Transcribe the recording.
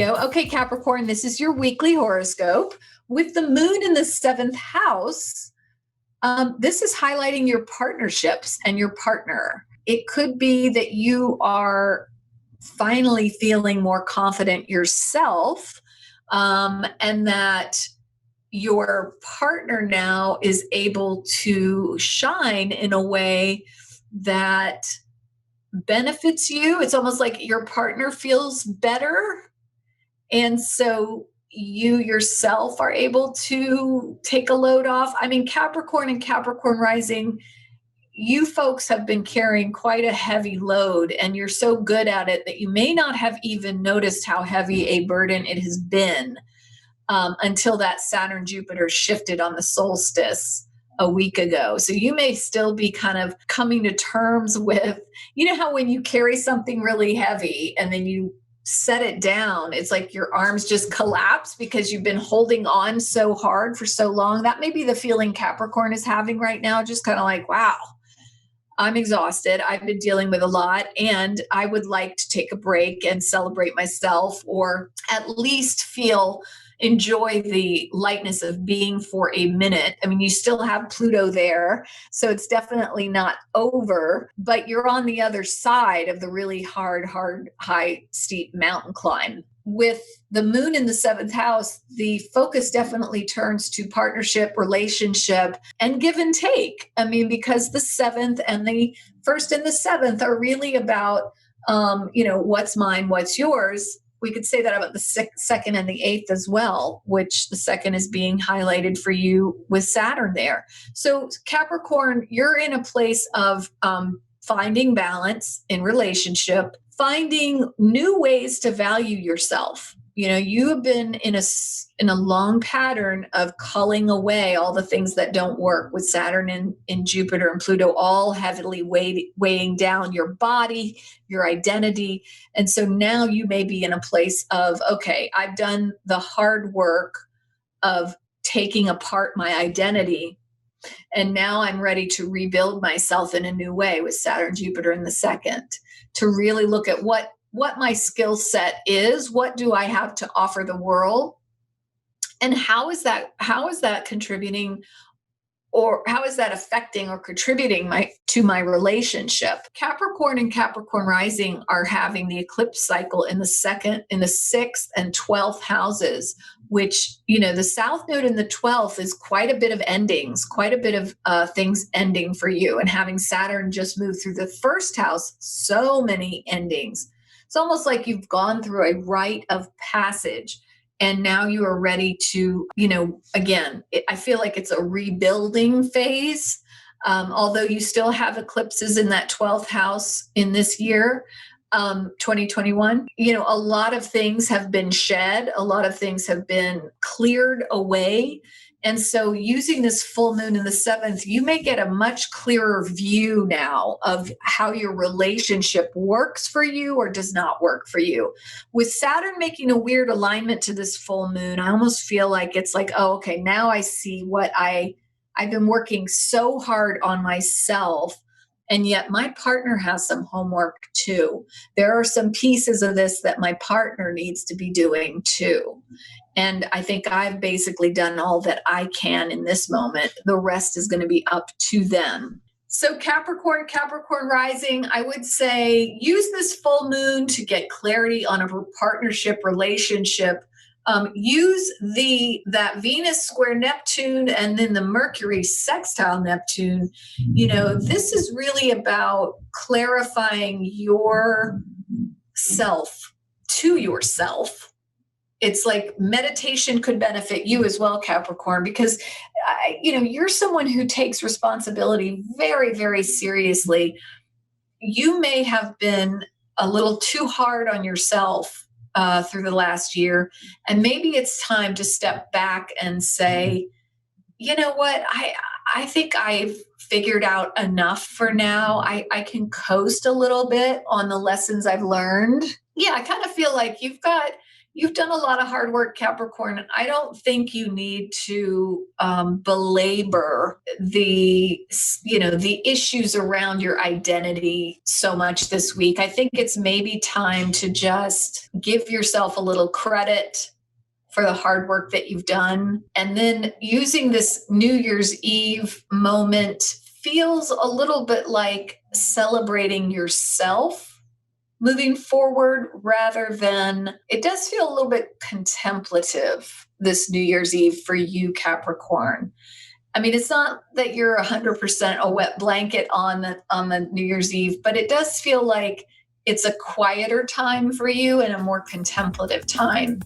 Go. Okay, Capricorn, this is your weekly horoscope. With the moon in the seventh house, this is highlighting your partnerships and your partner. It could be that you are finally feeling more confident yourself, and that your partner now is able to shine in a way that benefits you. It's almost like your partner feels better. And so you yourself are able to take a load off. I mean, Capricorn and Capricorn rising, you folks have been carrying quite a heavy load, and you're so good at it that you may not have even noticed how heavy a burden it has been until that Saturn Jupiter shifted on the solstice a week ago. So you may still be kind of coming to terms with, you know, how when you carry something really heavy and then you set it down, it's like your arms just collapse because you've been holding on so hard for so long. That may be the feeling Capricorn is having right now, just kind of like, wow, I'm exhausted. I've been dealing with a lot, and I would like to take a break and celebrate myself, or at least enjoy the lightness of being for a minute. I mean, you still have Pluto there, so it's definitely not over, but you're on the other side of the really hard, high, steep mountain climb. With the moon in the seventh house, the focus definitely turns to partnership, relationship, and give and take. I mean, because the seventh and the first and the seventh are really about, what's mine, what's yours. We could say that about the second and the eighth as well, which the second is being highlighted for you with Saturn there. So Capricorn, you're in a place of finding balance in relationship, finding new ways to value yourself. You know, you have been in a long pattern of culling away all the things that don't work, with Saturn and Jupiter and Pluto all heavily weighing down your body, your identity. And so now you may be in a place of, okay, I've done the hard work of taking apart my identity, and now I'm ready to rebuild myself in a new way with Saturn, Jupiter in the second, to really look at what my skill set is, what do I have to offer the world, and how is that contributing, or how is that affecting or contributing to my relationship? Capricorn and Capricorn rising are having the eclipse cycle in the sixth and 12th houses, which, the south node in the 12th is quite a bit of endings, quite a bit of things ending for you. And having Saturn just move through the first house, so many endings. It's almost like you've gone through a rite of passage, and now you are ready to, again, I feel like it's a rebuilding phase. Although you still have eclipses in that 12th house in this year, 2021, a lot of things have been shed. A lot of things have been cleared away. And so using this full moon in the seventh, you may get a much clearer view now of how your relationship works for you or does not work for you. With Saturn making a weird alignment to this full moon, I almost feel like it's like, oh, okay, now I see what I've been working so hard on myself. And yet my partner has some homework too. There are some pieces of this that my partner needs to be doing too. And I think I've basically done all that I can in this moment. The rest is going to be up to them. So Capricorn rising, I would say use this full moon to get clarity on a partnership relationship. Use that Venus square Neptune and then the Mercury sextile Neptune. This is really about clarifying yourself to yourself. It's like meditation could benefit you as well, Capricorn, because you're someone who takes responsibility very, very seriously. You may have been a little too hard on yourself through the last year, and maybe it's time to step back and say, you know what, I think I've figured out enough for now. I can coast a little bit on the lessons I've learned. Yeah, I kind of feel like you've got You've done a lot of hard work, Capricorn. I don't think you need to belabor the issues around your identity so much this week. I think it's maybe time to just give yourself a little credit for the hard work that you've done. And then using this New Year's Eve moment feels a little bit like celebrating yourself moving forward, rather than, it does feel a little bit contemplative this New Year's Eve for you, Capricorn. I mean, it's not that you're 100% a wet blanket on the New Year's Eve, but it does feel like it's a quieter time for you and a more contemplative time.